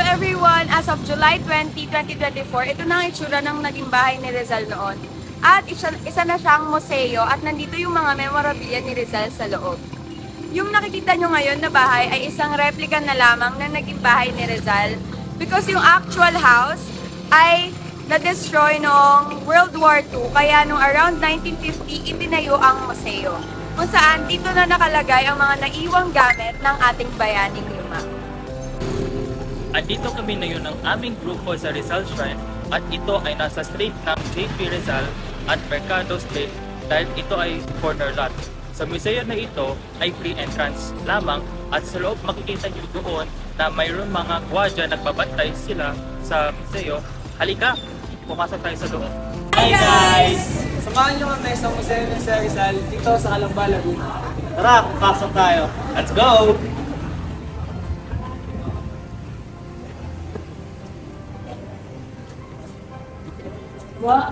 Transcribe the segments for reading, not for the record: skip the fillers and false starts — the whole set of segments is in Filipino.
everyone! As of July 20, 2024, ito na ang itsura ng naging bahay ni Rizal noon. At isa na siyang museo at nandito yung mga memorabilia ni Rizal sa loob. Yung nakikita nyo ngayon na bahay ay isang replica na lamang na naging bahay ni Rizal because yung actual house ay na-destroy noong World War II, kaya noong around 1950 itinayo ang museo kung saan dito na nakalagay ang mga naiwang gamit ng ating bayaning luma. Andito kami ngayon ng aming grupo sa Rizal Shrine at ito ay nasa street ng JP Rizal at Mercado Street dahil ito ay corner lot. Sa museo na ito ay free entrance lamang at sa loob makikita niyo doon na mayroon mga gwardiya nagbabantay sila sa museo. Halika, pumasok tayo sa loob. Hi guys! Samahan nyo kami sa Museo ng Rizal dito sa Calamba, Laguna. Tara, pasok tayo. Let's go! Wow!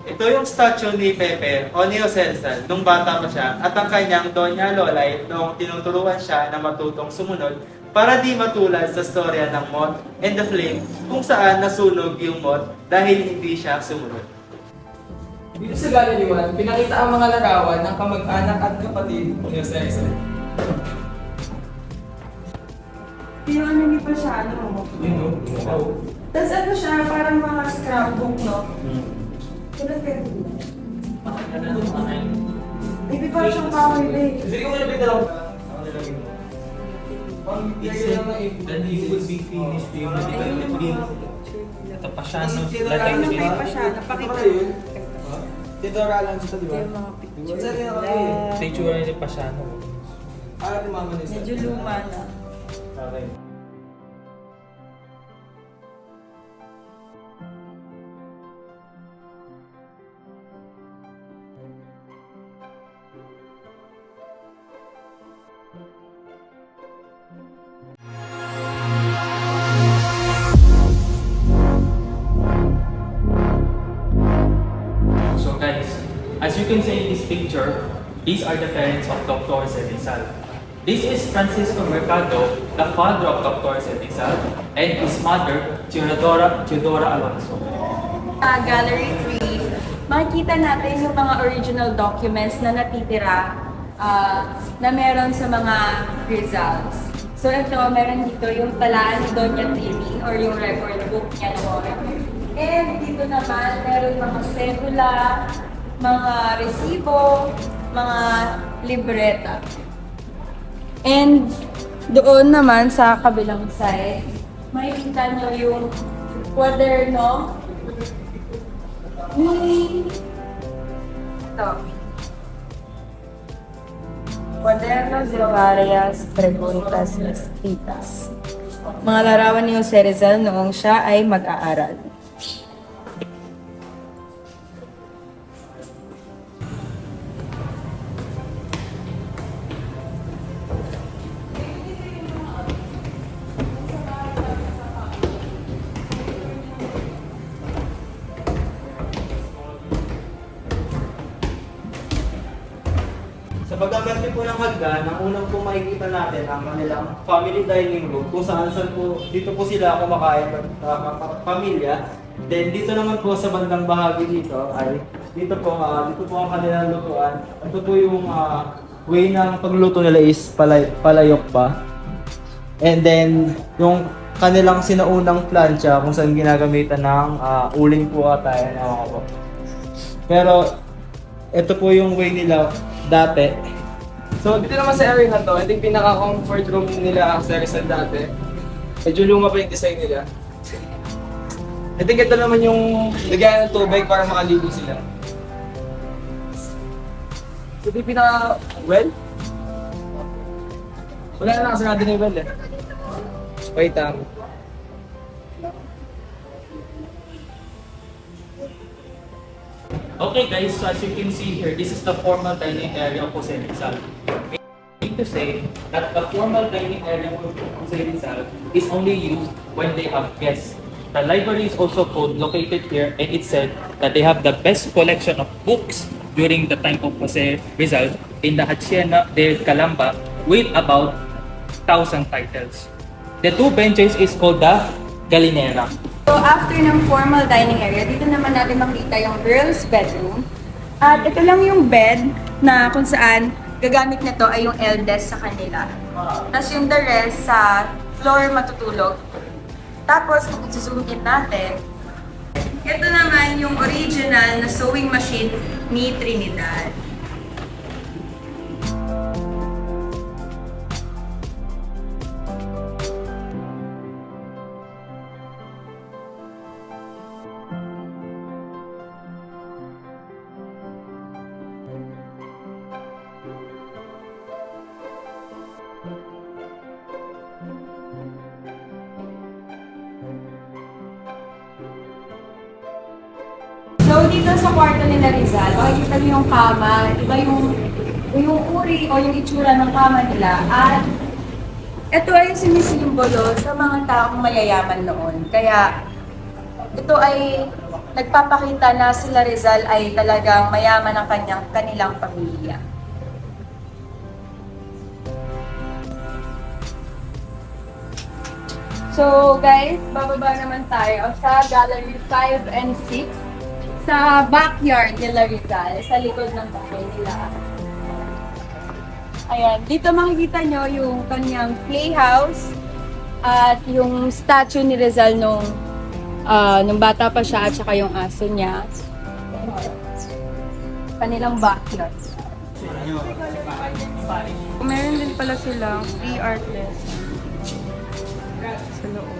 Ito yung statue ni Pepe o ni Rizal nung bata pa siya at ang kanyang Doña Lolay nung tinuturuan siya na matutong sumunod para di matulad sa storya ng Moth and the Flame kung saan nasunog yung moth dahil hindi siya sumunod. Dito sa galeriwan, pinakita ang mga larawan ng kamag-anak at kapatid ni Rizal. Yung ano ni Pasiano. Tapos ano siya, parang mga scrapbook, no? Tulad kayo. Hindi pa siyang power base. Sige ko nilapit na lang. Then you will be finished yung development. Ito pa siya, no? Ano kay Pasiano? Pakita mo. Tito Ralan siya, di ba? Yung mga picture. Saan rin ako eh? Sa itsura ni Pasiano. Para ni Mama Nisa. Medyo luma na. Okay. So guys, as you can see in this picture, these are the parents of Dr. Rizal. This is Francisco Mercado, the father of Dr. Rizal, and his mother, Teodora Alonso. Gallery 3, makikita natin yung mga original documents na natitira na meron sa mga Rizals. So ito, meron dito yung talaan ni Doña Trini or yung record book niya noon. And dito naman, meron mga cedula, mga resibo, mga libreta. And doon naman sa kabilang side, makikita nyo yung kwaderno. Ito. Cuaderno de varias preguntas escritas. Mga larawan ni Jose Rizal noong siya ay mag-aaral. Sa pagkakasya po ng hagdan, ang unang po makikita natin ang kanilang family dining room kung saan po, dito po sila kumakain pamilya. Then dito naman po sa bandang bahagi dito ay dito po ang kanilang lutuan. Ito po yung way ng pagluto nila is palayok pa. And then yung kanilang sinaunang plancha kung saan ginagamitan ng uling po ata yan ako po. Pero ito po yung way nila dati. So dito naman sa area na to, ito yung pinaka-comfort room nila sa Rizal dati. Medyo luma pa yung design nila. I think ito naman yung lagyan ng tubig para makaligo sila. So ito yung pinaka-well. Wala na nakasarado na yung well eh. Wait, Okay guys, so as you can see here, this is the formal dining area of Jose Rizal. I need to say that the formal dining area of Jose Rizal is only used when they have guests. The library is also located here, and it said that they have the best collection of books during the time of Jose Rizal in the Hacienda de Calamba with about 1,000 titles. The two benches is called the Galinera. So after ng formal dining area, dito naman natin makita yung girls' bedroom. At ito lang yung bed na kung saan gagamit nito ay yung eldest sa kanila. Tapos yung the rest sa floor matutulog. Tapos kung zoom in natin, ito naman yung original na sewing machine ni Trinidad. So, dito sa kwarto nila Rizal, makikita niyo yung kama, iba yung uri o yung itsura ng kama nila. At ito ay sumisimbolo sa mga taong mayayaman noon. Kaya ito ay nagpapakita na sila Rizal ay talagang mayaman ang kanilang pamilya. So guys, bababa naman tayo sa Gallery 5 and 6 sa backyard nila Rizal, sa likod ng bahay nila. Ayan, dito makikita nyo yung kanyang playhouse at yung statue ni Rizal nung bata pa siya at saka yung aso niya. Kanilang backyard. Meron din pala silang free art lesson sa loob.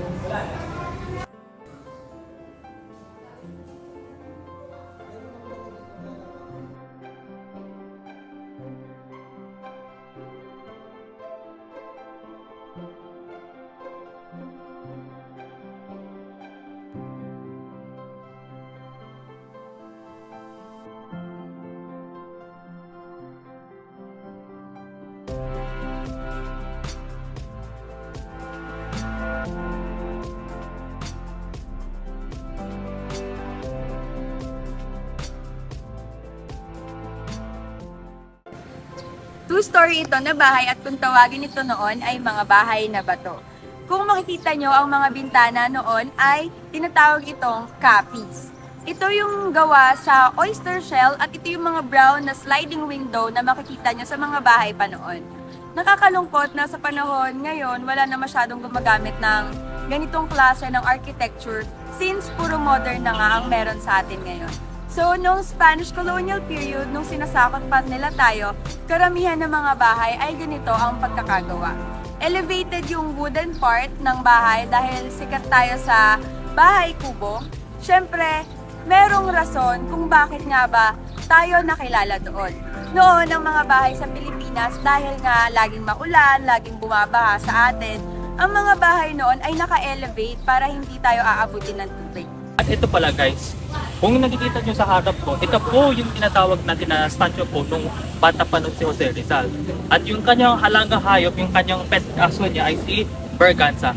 Two-story ito na bahay at kung tawagin ito noon ay mga bahay na bato. Kung makikita nyo, ang mga bintana noon ay tinatawag itong capis. Ito yung gawa sa oyster shell at ito yung mga brown na sliding window na makikita nyo sa mga bahay pa noon. Nakakalungkot na sa panahon ngayon, wala na masyadong gumagamit ng ganitong klase ng architecture since puro modern na nga ang meron sa atin ngayon. So, noong Spanish colonial period, nung sinasakot pa nila tayo, karamihan ng mga bahay ay ganito ang pagkakagawa. Elevated yung wooden part ng bahay dahil sikat tayo sa bahay kubo. Siyempre, merong rason kung bakit nga ba tayo nakilala doon. Noon, ang mga bahay sa Pilipinas, dahil nga laging maulan, laging bumabaha sa atin, ang mga bahay noon ay naka-elevate para hindi tayo aabutin ng tubig. At ito pala guys, kung nakikita nyo sa harap ko, ito po yung tinatawag natin na statue po nung bata pa nun si Jose Rizal. At yung kanyang halagang hayop, yung kanyang pet aso niya ay si Berganza.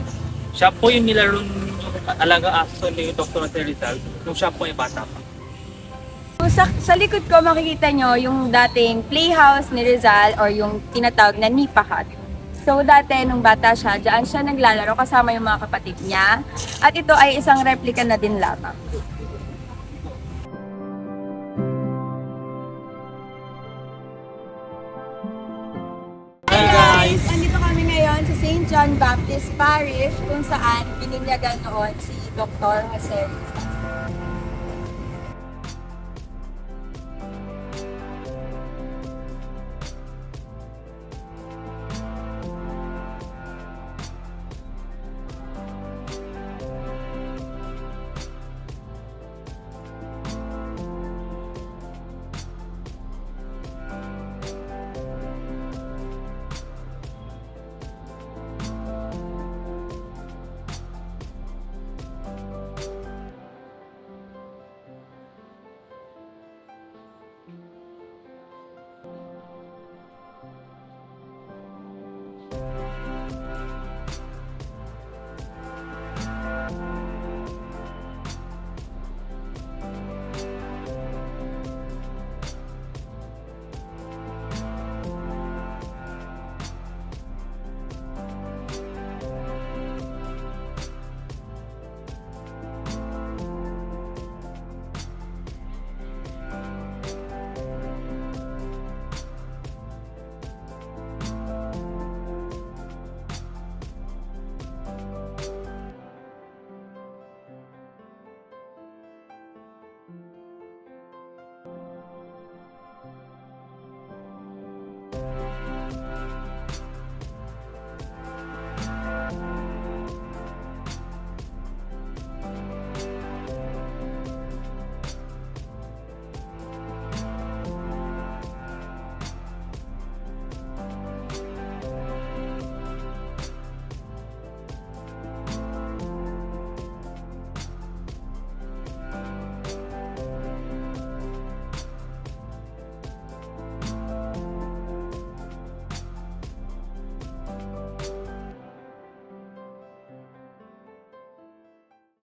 Siya po yung nilarong halagang aso ni Dr. Jose Rizal nung siya po ay bata pa. Sa likod ko makikita nyo yung dating playhouse ni Rizal or yung tinatawag na Nipa Hut. So dati nung bata siya, dyan siya naglalaro kasama yung mga kapatid niya. At ito ay isang replica na din lamang. Hey guys! Andito kami ngayon sa St. John Baptist Parish kung saan bininyagan noon si Dr. Jose Rizal.